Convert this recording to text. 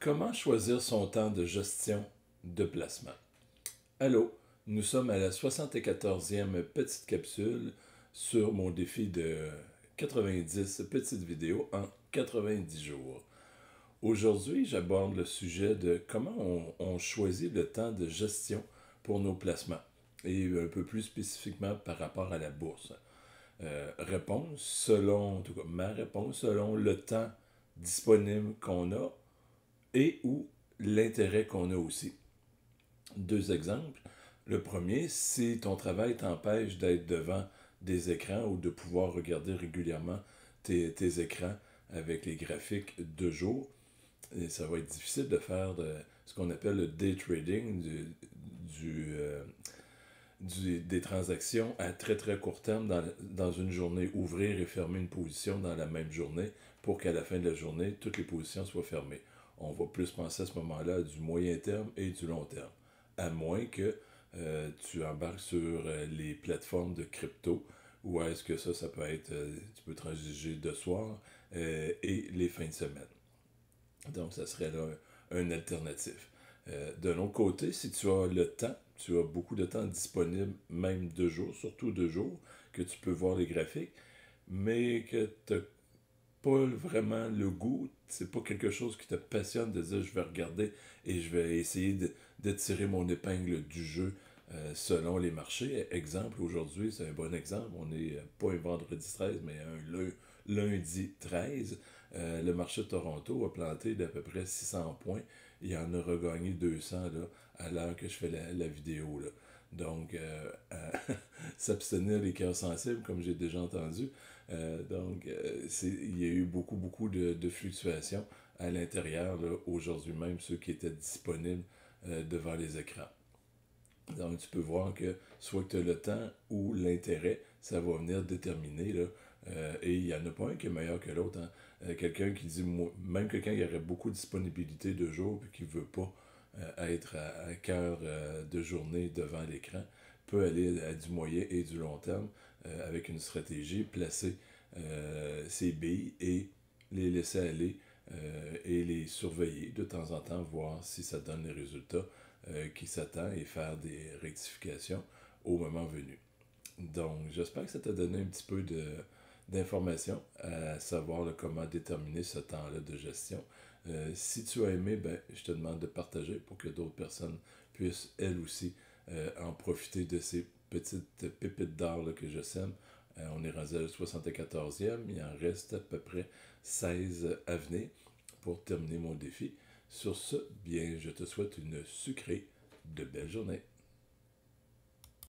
Comment choisir son temps de gestion de placement? Allô, nous sommes à la 74e petite capsule sur mon défi de 90 petites vidéos en 90 jours. Aujourd'hui, j'aborde le sujet de comment on choisit le temps de gestion pour nos placements et un peu plus spécifiquement par rapport à la bourse. Réponse selon, en tout cas, ma réponse selon le temps disponible qu'on a et ou l'intérêt qu'on a aussi. Deux exemples. Le premier, si ton travail t'empêche d'être devant des écrans ou de pouvoir regarder régulièrement tes écrans avec les graphiques de jour, et ça va être difficile de faire ce qu'on appelle le day trading, du, euh, des transactions à très très court terme dans une journée, ouvrir et fermer une position dans la même journée pour qu'à la fin de la journée, toutes les positions soient fermées. On va plus penser à ce moment-là à du moyen terme et du long terme. À moins que tu embarques sur les plateformes de crypto, ou est-ce que ça peut être, tu peux transiger de soir et les fins de semaine. Donc, ça serait là un alternatif. De l'autre côté, si tu as le temps, tu as beaucoup de temps disponible, même 2 jours, surtout 2 jours, que tu peux voir les graphiques, mais que tu n'as pas vraiment le goût, c'est pas quelque chose qui te passionne de dire je vais regarder et je vais essayer de tirer mon épingle du jeu selon les marchés. Exemple, aujourd'hui, c'est un bon exemple, on n'est pas un vendredi 13, mais un lundi 13. Le marché de Toronto a planté d'à peu près 600 points. Il en a regagné 200 là, à l'heure que je fais la vidéo. Là. Donc, s'abstenir les cœurs sensibles, comme j'ai déjà entendu. Il y a eu beaucoup de fluctuations à l'intérieur, aujourd'hui même, ceux qui étaient disponibles devant les écrans. Donc, tu peux voir que soit que tu as le temps ou l'intérêt, ça va venir déterminer. Là, et il n'y en a pas un qui est meilleur que l'autre. Hein. Quelqu'un qui dit, même quelqu'un qui aurait beaucoup de disponibilité de jour et qui ne veut pas être à cœur de journée devant l'écran, peut aller à du moyen et du long terme avec une stratégie, placer ses billes et les laisser aller et les surveiller de temps en temps, voir si ça donne les résultats qui s'attend et faire des rectifications au moment venu. Donc, j'espère que ça t'a donné un petit peu d'informations à savoir là, comment déterminer ce temps-là de gestion. Si tu as aimé, ben, je te demande de partager pour que d'autres personnes puissent, elles aussi, en profiter de ces petites pépites d'or là, que je sème. On est rendu à la 74e, il en reste à peu près 16 à venir pour terminer mon défi. Sur ce, bien, je te souhaite une sucrée de belle journée.